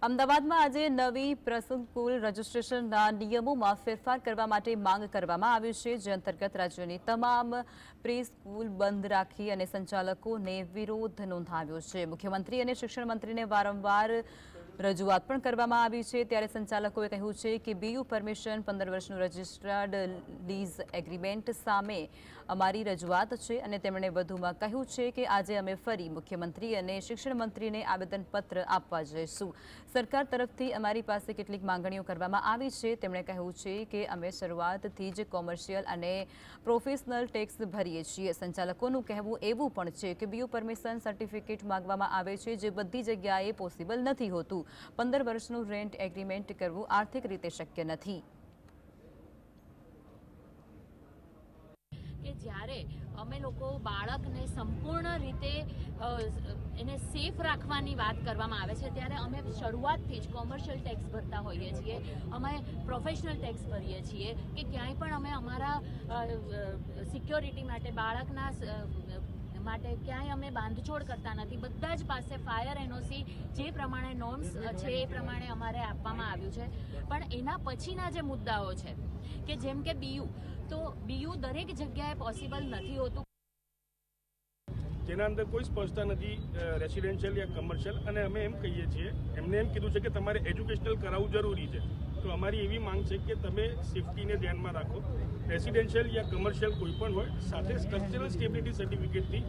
અમદાવાદમાં આજે નવી પ્રસંગકુલ રજીસ્ટ્રેશનના નિયમોમાં ફેરફાર કરવા માટે માંગ કરવામાં આવી છે, જે અંતર્ગત રાજ્યની તમામ પ્રી સ્કૂલ બંધ રાખી અને સંચાલકોને વિરોધ નોંધાવ્યો છે। મુખ્યમંત્રી અને શિક્ષણ મંત્રીને વારંવાર રજૂઆત પણ કરવામાં આવી છે, ત્યારે સંચાલકોએ કહ્યું છે કે બીયુ પરમિશન 15 વર્ષનું રજિસ્ટર્ડ લીઝ એગ્રીમેન્ટ સામે અમારી રજૂઆત છે અને તેમણે વધુમાં કહ્યું છે કે આજે અમે ફરી મુખ્યમંત્રી અને શિક્ષણ મંત્રીને આવેદનપત્ર આપવા જઈશું। સરકાર તરફથી અમારી પાસે કેટલીક માંગણીઓ કરવામાં આવી છે। તેમણે કહ્યું છે કે અમે શરૂઆતથી જ કોમર્શિયલ અને પ્રોફેશનલ ટેક્સ ભરીએ છીએ। સંચાલકોનું કહેવું એવું પણ છે કે બીયુ પરમિશન સર્ટિફિકેટ માંગવામાં આવે છે, જે બધી જગ્યાએ પોસિબલ નથી હોતું। 15 વર્ષનું રેન્ટ એગ્રીમેન્ટ કરવું આર્થિક રીતે શક્ય નથી। કે જ્યારે અમે લોકો બાળકને સંપૂર્ણ રીતે એને સેફ રાખવાની વાત કરવામાં આવે છે, ત્યારે અમે શરૂઆતથી જ કોમર્શિયલ ટેક્સ ભરતા હોઈએ છીએ, અમે પ્રોફેશનલ ટેક્સ ભરીએ છીએ કે ક્યાંય પણ અમે અમારા સિક્યોરિટી માટે બાળકના માટે ક્યાંય અમે બાંધછોડ કરતા નથી। બધા જ પાસે ફાયર એનઓસી જે પ્રમાણે નોર્મ્સ છે એ પ્રમાણે અમારે આપવામાં આવ્યું છે। પણ એના પછીના જે મુદ્દાઓ છે કે જેમ કે બીયુ, તો બીયુ દરેક જગ્યાએ પોસિબલ નથી હોતું, જેના અંદર કોઈ સ્પષ્ટતા નથી રેસિડેન્શિયલ યા કમર્શિયલ। અને અમે એમ કહીએ છીએ, એમને એમ કીધું છે કે તમારે એજ્યુકેશનલ કરાવવું જરૂરી છે। તો અમારી એવી માંગ છે કે તમે સેફટીને ધ્યાનમાં રાખો। રેસિડેન્શિયલ યા કમર્શિયલ કોઈ પણ હોય, સાથે સ્ટ્રક્ચરલ સ્ટેબિલિટી સર્ટિફિકેટથી